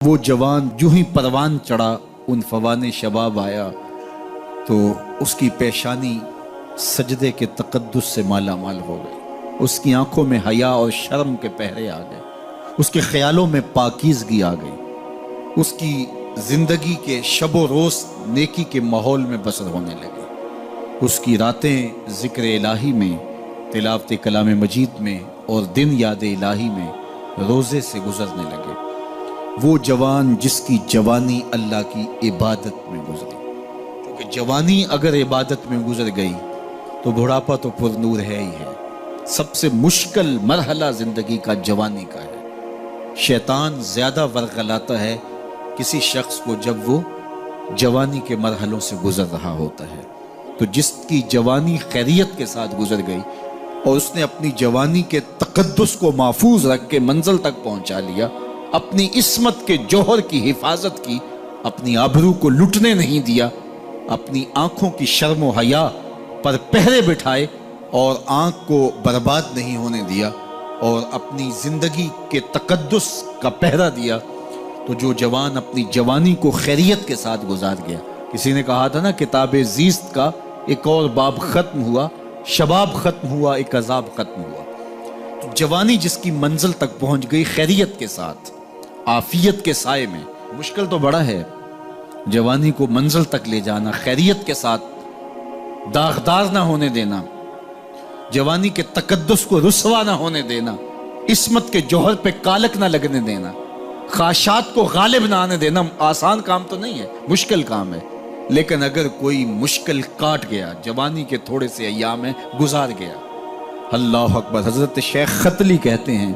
وہ جوان جو ہی پروان چڑھا ان فوان شباب آیا تو اس کی پیشانی سجدے کے تقدس سے مالا مال ہو گئی، اس کی آنکھوں میں حیا اور شرم کے پہرے آ گئے، اس کے خیالوں میں پاکیزگی آ گئی، اس کی زندگی کے شب و روز نیکی کے ماحول میں بسر ہونے لگے، اس کی راتیں ذکر الہی میں، تلاوت کلام مجید میں اور دن یاد الہی میں روزے سے گزرنے لگے۔ وہ جوان جس کی جوانی اللہ کی عبادت میں گزری، کیونکہ جوانی اگر عبادت میں گزر گئی تو بڑھاپا تو پر نور ہے ہی ہے۔ سب سے مشکل مرحلہ زندگی کا جوانی کا ہے۔ شیطان زیادہ ورغلاتا ہے کسی شخص کو جب وہ جوانی کے مرحلوں سے گزر رہا ہوتا ہے۔ تو جس کی جوانی خیریت کے ساتھ گزر گئی اور اس نے اپنی جوانی کے تقدس کو محفوظ رکھ کے منزل تک پہنچا لیا، اپنی عصمت کے جوہر کی حفاظت کی، اپنی آبرو کو لٹنے نہیں دیا، اپنی آنکھوں کی شرم و حیا پر پہرے بٹھائے اور آنکھ کو برباد نہیں ہونے دیا اور اپنی زندگی کے تقدس کا پہرا دیا، تو جو جوان اپنی جوانی کو خیریت کے ساتھ گزار گیا۔ کسی نے کہا تھا نا، کتاب زیست کا ایک اور باب ختم ہوا، شباب ختم ہوا، ایک عذاب ختم ہوا۔ تو جوانی جس کی منزل تک پہنچ گئی خیریت کے ساتھ، عافیت کے سائے میں، مشکل تو بڑا ہے جوانی کو منزل تک لے جانا، خیریت کے ساتھ داغدار نہ ہونے دینا، جوانی کے تقدس کو رسوا نہ ہونے دینا، عصمت کے جوہر پہ کالک نہ لگنے دینا، خواہشات کو غالب نہ آنے دینا۔ آسان کام تو نہیں ہے، مشکل کام ہے، لیکن اگر کوئی مشکل کاٹ گیا، جوانی کے تھوڑے سے ایام میں گزار گیا، اللہ اکبر۔ حضرت شیخ خطلی کہتے ہیں،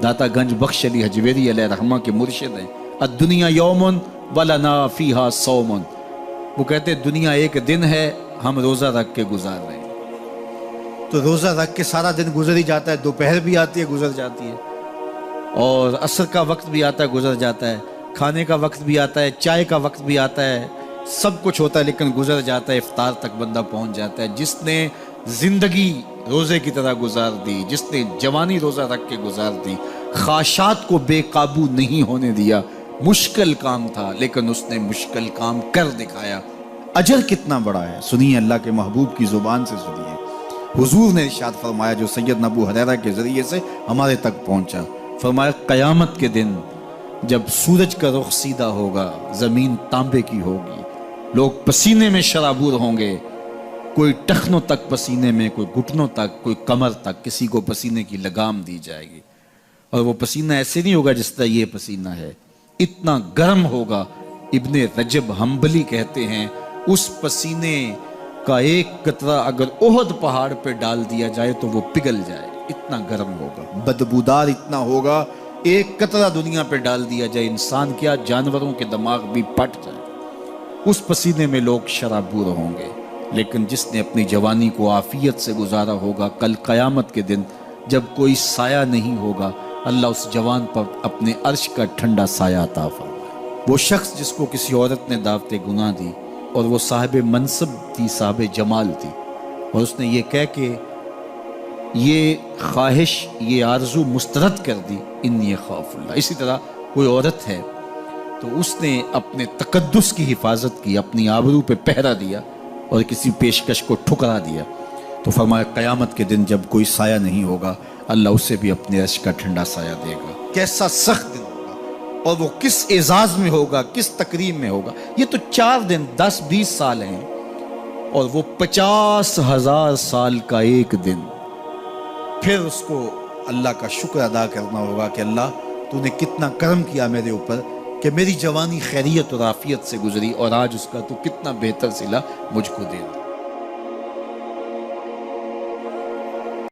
داتا گنج بخش علی حجویری علیہ رحمہ کے مرشد ہیں، الدنیا یوم ولنا فیہا صوم۔ وہ کہتے ہیں دنیا ایک دن ہے، ہم روزہ رکھ کے گزار رہے ہیں۔ تو روزہ رکھ کے سارا دن گزر ہی جاتا ہے، دوپہر بھی آتی ہے گزر جاتی ہے، اور عصر کا وقت بھی آتا ہے گزر جاتا ہے، کھانے کا وقت بھی آتا ہے، چائے کا وقت بھی آتا ہے، سب کچھ ہوتا ہے لیکن گزر جاتا ہے، افطار تک بندہ پہنچ جاتا ہے۔ جس نے زندگی روزے کی طرح گزار دی، جس نے جوانی روزہ رکھ کے گزار دی، خواہشات کو بے قابو نہیں ہونے دیا، مشکل کام تھا لیکن اس نے مشکل کام کر دکھایا۔ اجر کتنا بڑا ہے، سنیے اللہ کے محبوب کی زبان سے سنیے۔ حضور نے ارشاد فرمایا جو سیدنا ابو ہریرہ کے ذریعے سے ہمارے تک پہنچا، فرمایا قیامت کے دن جب سورج کا رخ سیدھا ہوگا، زمین تانبے کی ہوگی، لوگ پسینے میں شرابور ہوں گے، کوئی ٹخنوں تک پسینے میں، کوئی گھٹنوں تک، کوئی کمر تک، کسی کو پسینے کی لگام دی جائے گی، اور وہ پسینہ ایسے نہیں ہوگا جس طرح یہ پسینہ ہے، اتنا گرم ہوگا۔ ابن رجب حنبلی کہتے ہیں اس پسینے کا ایک قطرہ اگر احد پہاڑ پہ ڈال دیا جائے تو وہ پگھل جائے، اتنا گرم ہوگا، بدبودار اتنا ہوگا، ایک قطرہ دنیا پہ ڈال دیا جائے، انسان کیا جانوروں کے دماغ بھی پھٹ جائے۔ اس پسینے میں لوگ شرابور ہوں گے، لیکن جس نے اپنی جوانی کو عافیت سے گزارا ہوگا، کل قیامت کے دن جب کوئی سایہ نہیں ہوگا، اللہ اس جوان پر اپنے عرش کا ٹھنڈا سایہ عطا فرمائے۔ وہ شخص جس کو کسی عورت نے دعوت گناہ دی اور وہ صاحب منصب تھی، صاحب جمال تھی، اور اس نے یہ کہہ کہ یہ خواہش، یہ آرزو مسترد کر دی، انی خاف اللہ۔ اسی طرح کوئی عورت ہے تو اس نے اپنے تقدس کی حفاظت کی، اپنی آبرو پہ پہرا دیا اور کسی پیشکش کو ٹھکرا دیا، تو فرمایا قیامت کے دن جب کوئی سایہ نہیں ہوگا، اللہ اسے بھی اپنے عرش کا ٹھنڈا سایہ دے گا۔ کیسا سخت دن ہوگا، اور وہ کس اعزاز میں ہوگا، کس تکریم میں ہوگا۔ یہ تو 4 دن 10-20 سال ہیں، اور وہ 50,000 سال کا ایک دن۔ پھر اس کو اللہ کا شکر ادا کرنا ہوگا کہ اللہ تو نے کتنا کرم کیا میرے اوپر کہ میری جوانی خیریت اور عافیت سے گزری، اور آج اس کا تو کتنا بہتر صلہ مجھ کو دے دیا۔